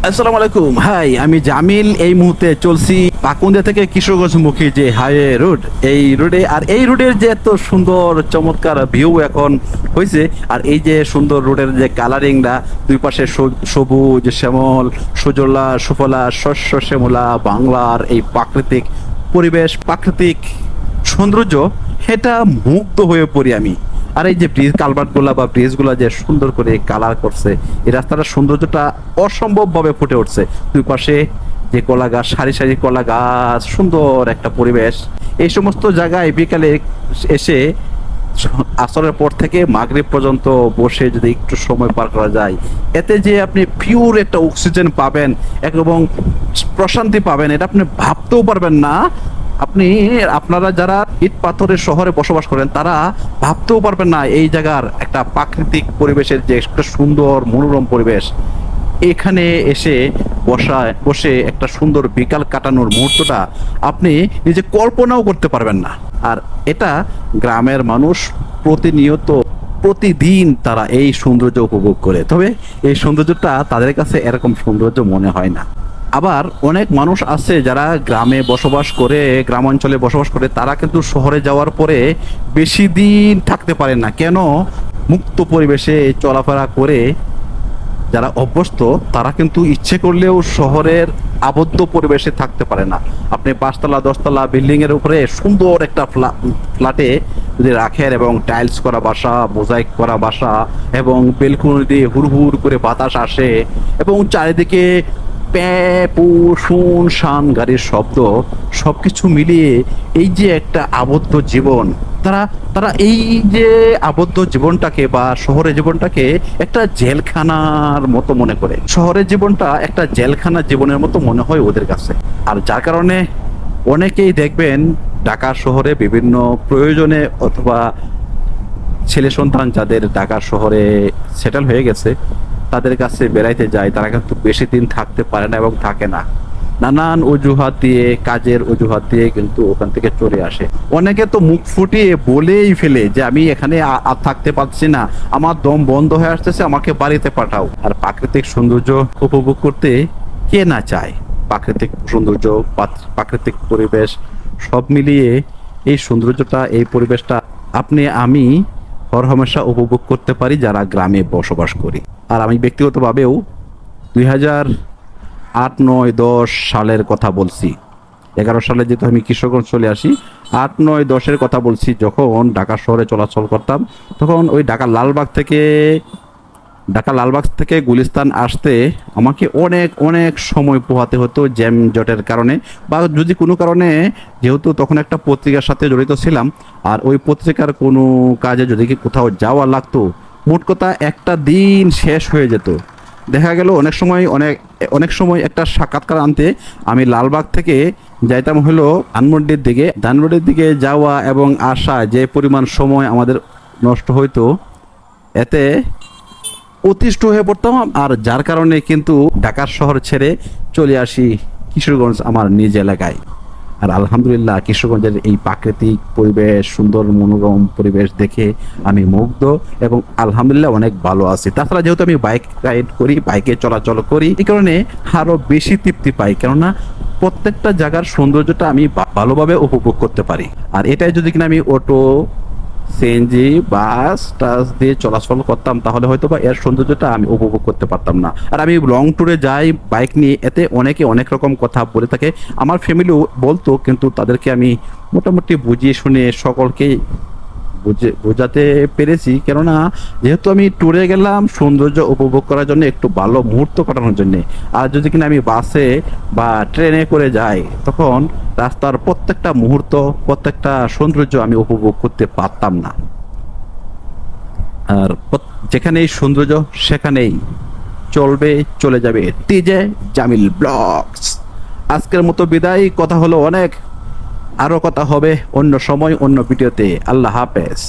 আসসালামু আলাইকুম। হাই, আমি জামিল। এই মুহূর্তে চলছি পাকুন্দিয়া থেকে কিশোরগঞ্জ মুখী যে হাইওয়ে রোড, এই রোডে। আর এই রোডের যে এত সুন্দর চমৎকার ভিউ এখন হয়েছে, আর এই যে সুন্দর রোডের যে কালারিংটা, দুই পাশে সবুজ শ্যামল সুজলা সুফলা শস্য শ্যামলা বাংলার এই প্রাকৃতিক পরিবেশ, প্রাকৃতিক সৌন্দর্য, এটা মুগ্ধ হয়ে পড়ি আমি। আর এই যে ব্রিজ কালভার্টগুলা বা ব্রিজগুলা যে সুন্দর করে কালার করছে, এই রাস্তাটার সৌন্দর্যটা অসম্ভব ভাবে ফুটে উঠছে। দুই পাশে যে কলা গাছ, সারি সারি কলা গাছ, সুন্দর একটা পরিবেশ। এই সমস্ত জায়গায় বিকালে এসে আসরের পর থেকে মাগরিব পর্যন্ত বসে যদি একটু সময় পার করা যায়, এতে যে আপনি পিওর একটা অক্সিজেন পাবেন এবং প্রশান্তি পাবেন, এটা আপনি ভাবতেও পারবেন না। আপনারা যারা ইট পাথরের শহরে বসবাস করেন, তারা ভাবতেও পারবেন না এই জায়গার একটা প্রাকৃতিক পরিবেশের যে একটা সুন্দর মনোরম পরিবেশ। এখানে এসে বসে একটা সুন্দর বিকাল কাটানোর মুহূর্তটা আপনি নিজে কল্পনাও করতে পারবেন না। আর এটা গ্রামের মানুষ প্রতিনিয়ত, প্রতিদিন তারা এই সৌন্দর্য উপভোগ করে, তবে এই সৌন্দর্যটা তাদের কাছে এরকম সৌন্দর্য মনে হয় না। আবার অনেক মানুষ আছে যারা গ্রামে বসবাস করে, গ্রাম অঞ্চলে বসবাস করে, তারা কিন্তু শহরে যাওয়ার পরে বেশি দিন থাকতে পারেন না। কেন? মুক্ত পরিবেশে চলাফেরা করে যারা অভ্যস্ত, তারা কিন্তু ইচ্ছে করলেও শহরের আবদ্ধ পরিবেশে থাকতে পারে না। আপনি 5 তলা 10 তলা বিল্ডিং এর উপরে সুন্দর একটা ফ্ল্যাটে যদি রাখেন, এবং টাইলস করা বাসা, মোজাইক করা বাসা, এবং বেলকুনি দিয়ে হুড় করে বাতাস আসে, এবং চারিদিকে প্যাপু শুন শান গাড়ির শব্দ, সবকিছু মিলিয়ে এই যে একটা আবদ্ধ জীবন, তারা তারা এই যে আবদ্ধ জীবনটাকে বা শহরের জীবনটাকে একটা জেলখানার মতো মনে করে। শহরের জীবনটা একটা জেলখানা জীবনের মতো মনে হয় ওদের কাছে। আর যার কারণে অনেকেই দেখবেন ঢাকা শহরে বিভিন্ন প্রয়োজনে, অথবা ছেলে সন্তান যাদের ঢাকা শহরে সেটেল হয়ে গেছে, তাদের কাছে বেড়াইতে যায়, তারা কিন্তু বেশি দিন থাকতে পারে না এবং থাকে না। নানান অজুহাত দিয়ে, কাজের অজুহাত দিয়ে কিন্তু ওখান থেকে চলে আসে। অনেকে তো মুখ ফুটিয়ে বলেই ফেলে যে আমি এখানে আর থাকতে পারছি না, আমার দম বন্ধ হয়ে আসতেছে, আমাকে বাড়িতে পাঠাও। আর প্রাকৃতিক সৌন্দর্য উপভোগ করতে কে না চায়? প্রাকৃতিক সৌন্দর্য, প্রাকৃতিক পরিবেশ সব মিলিয়ে এই সৌন্দর্যটা, এই পরিবেশটা আমি হরহামেশা উপভোগ করতে পারি যারা গ্রামে বসবাস করি। আর আমি ব্যক্তিগতভাবেও 2008, 9, 10 সালের কথা বলছি। 11 সালে যেহেতু আমি কিশোরগঞ্জ চলে আসি, 8, 9, 10-এর কথা বলছি, যখন ঢাকা শহরে চলাচল করতাম, তখন ওই ঢাকা লালবাগ থেকে গুলিস্তান আসতে আমাকে অনেক অনেক সময় পোহাতে হতো জ্যাম জটের কারণে, বা যদি কোনো কারণে, যেহেতু তখন একটা পত্রিকার সাথে জড়িত ছিলাম, আর ওই পত্রিকার কোনো কাজে যদি কোথাও যাওয়া লাগতো, মোট কথা একটা দিন শেষ হয়ে যেত। দেখা গেল অনেক সময় একটা সাক্ষাৎকার আনতে আমি লালবাগ থেকে যাইতাম হলো ধানমন্ডির দিকে যাওয়া এবং আসা, যে পরিমাণ সময় আমাদের নষ্ট হইতো, এতে অতিষ্ঠ হয়ে পড়তাম। আর যার কারণে কিন্তু ঢাকার শহর ছেড়ে চলে আসি কিশোরগঞ্জ, আমার নিজ এলাকায়। আর আলহামদুলিল্লাহ, কিশোরগঞ্জের এই প্রাকৃতিক পরিবেশ, সুন্দর মনোরম পরিবেশ দেখে আমি মুগ্ধ, এবং আলহামদুলিল্লাহ অনেক ভালো আছি। তাছাড়া যেহেতু আমি বাইক রাইড করি, বাইকে চলাচল করি, এই কারণে আরো বেশি তৃপ্তি পাই, কেননা প্রত্যেকটা জায়গার সৌন্দর্যটা আমি ভালোভাবে উপভোগ করতে পারি। আর এটাই যদি কিনা আমি অটো, সিএনজি, বাস টাস দিয়ে চলাচল করতাম, তাহলে হয়তো বা এর সৌন্দর্যটা আমি উপভোগ করতে পারতাম না। আর আমি লং ট্যুরে যাই বাইক নিয়ে, এতে অনেকে অনেক রকম কথা বলে থাকে, আমার ফ্যামিলিও বলতো, কিন্তু তাদেরকে আমি মোটামুটি বুঝিয়ে শুনে সকলকে বোঝাতে পেরেছি। কেননা যেহেতু আমি ট্যুরে গেলাম সৌন্দর্য উপভোগ করার জন্য, একটু ভালো মুহূর্ত কাটানোর জন্য। আর যদি কিনা আমি বাসে বা ট্রেনে করে যাই, তখন রাস্তার প্রত্যেকটা মুহূর্ত, প্রত্যেকটা সৌন্দর্য আমি উপভোগ করতে পারতাম না। আর যেখানেই সৌন্দর্য, সেখানেই চলে যাবে টিজে জামিল ব্লগস। আজকের মতো বিদায়, কথা হলো অনেক, আরো কথা হবে অন্য সময়, অন্য ভিডিওতে। আল্লাহ হাফেজ।